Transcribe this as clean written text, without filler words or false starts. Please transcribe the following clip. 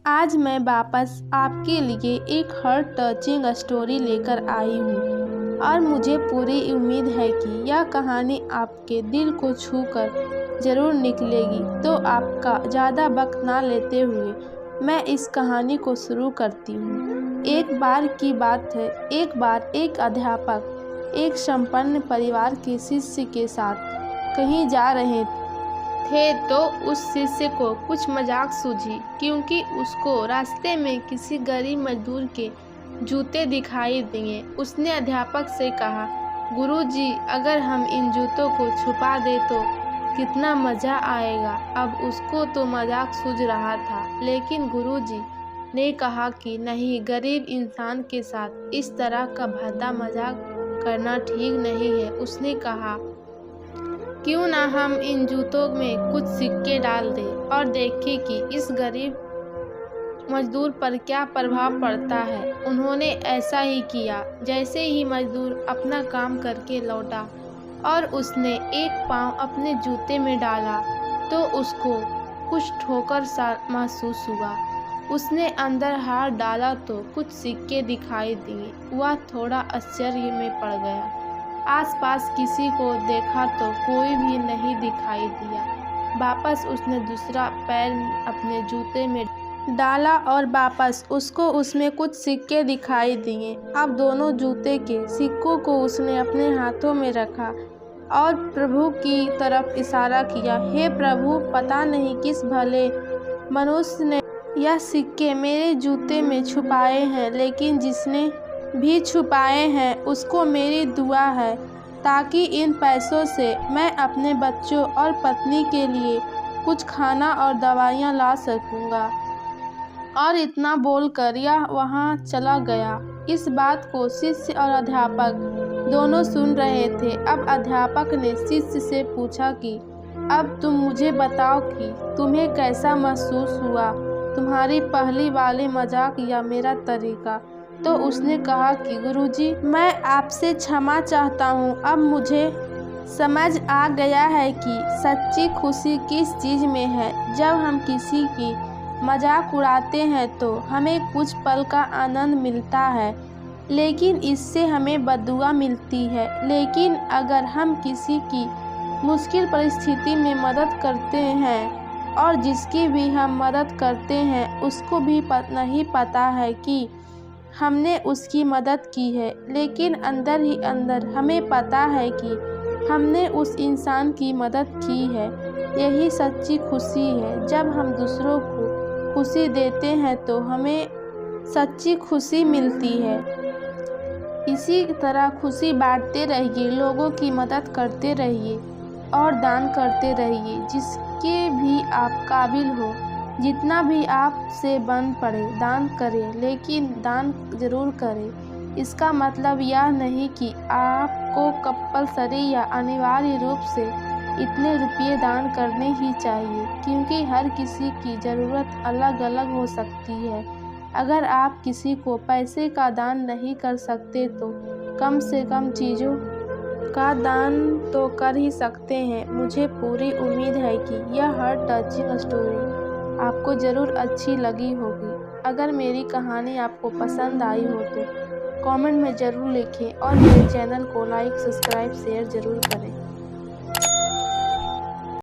आज मैं वापस आपके लिए एक हार्ट टचिंग स्टोरी लेकर आई हूँ और मुझे पूरी उम्मीद है कि यह कहानी आपके दिल को छूकर ज़रूर निकलेगी। तो आपका ज़्यादा वक्त ना लेते हुए मैं इस कहानी को शुरू करती हूँ। एक बार की बात है, एक बार एक अध्यापक एक संपन्न परिवार के शिष्य के साथ कहीं जा रहे थे तो उस शिष्य को कुछ मजाक सूझी, क्योंकि उसको रास्ते में किसी गरीब मजदूर के जूते दिखाई दिए। उसने अध्यापक से कहा, गुरुजी, अगर हम इन जूतों को छुपा दें तो कितना मज़ा आएगा। अब उसको तो मजाक सूझ रहा था, लेकिन गुरुजी ने कहा कि नहीं, गरीब इंसान के साथ इस तरह का भद्दा मजाक करना ठीक नहीं है। उसने कहा, क्यों ना हम इन जूतों में कुछ सिक्के डाल दें और देखें कि इस गरीब मजदूर पर क्या प्रभाव पड़ता है। उन्होंने ऐसा ही किया। जैसे ही मजदूर अपना काम करके लौटा और उसने एक पाँव अपने जूते में डाला तो उसको कुछ ठोकर सा महसूस हुआ। उसने अंदर हाथ डाला तो कुछ सिक्के दिखाई दिए। वह थोड़ा आश्चर्य में पड़ गया। आसपास किसी को देखा तो कोई भी नहीं दिखाई दिया। वापस उसने दूसरा पैर अपने जूते में डाला और वापस उसको उसमें कुछ सिक्के दिखाई दिए। अब दोनों जूते के सिक्कों को उसने अपने हाथों में रखा और प्रभु की तरफ इशारा किया। हे प्रभु, पता नहीं किस भले मनुष्य ने यह सिक्के मेरे जूते में छुपाए हैं, लेकिन जिसने भी छुपाए हैं उसको मेरी दुआ है ताकि इन पैसों से मैं अपने बच्चों और पत्नी के लिए कुछ खाना और दवाइयाँ ला सकूँगा। और इतना बोलकर यह वहाँ चला गया। इस बात को शिष्य और अध्यापक दोनों सुन रहे थे। अब अध्यापक ने शिष्य से पूछा कि अब तुम मुझे बताओ कि तुम्हें कैसा महसूस हुआ, तुम्हारी पहली वाली मजाक या मेरा तरीका। तो उसने कहा कि गुरुजी, मैं आपसे क्षमा चाहता हूँ। अब मुझे समझ आ गया है कि सच्ची खुशी किस चीज़ में है। जब हम किसी की मजाक उड़ाते हैं तो हमें कुछ पल का आनंद मिलता है, लेकिन इससे हमें बददुआ मिलती है। लेकिन अगर हम किसी की मुश्किल परिस्थिति में मदद करते हैं और जिसकी भी हम मदद करते हैं उसको भी नहीं पता है कि हमने उसकी मदद की है, लेकिन अंदर ही अंदर हमें पता है कि हमने उस इंसान की मदद की है। यही सच्ची खुशी है। जब हम दूसरों को खुशी देते हैं तो हमें सच्ची खुशी मिलती है। इसी तरह खुशी बांटते रहिए, लोगों की मदद करते रहिए और दान करते रहिए। जिसके भी आप काबिल हो, जितना भी आपसे बन पड़े दान करें, लेकिन दान ज़रूर करें। इसका मतलब यह नहीं कि आपको कंपल्सरी या अनिवार्य रूप से इतने रुपये दान करने ही चाहिए, क्योंकि हर किसी की ज़रूरत अलग अलग हो सकती है। अगर आप किसी को पैसे का दान नहीं कर सकते तो कम से कम चीज़ों का दान तो कर ही सकते हैं। मुझे पूरी उम्मीद है कि यह हार्ट टचिंग स्टोरी आपको ज़रूर अच्छी लगी होगी। अगर मेरी कहानी आपको पसंद आई हो तो कमेंट में ज़रूर लिखें और मेरे चैनल को लाइक, सब्सक्राइब, शेयर ज़रूर करें।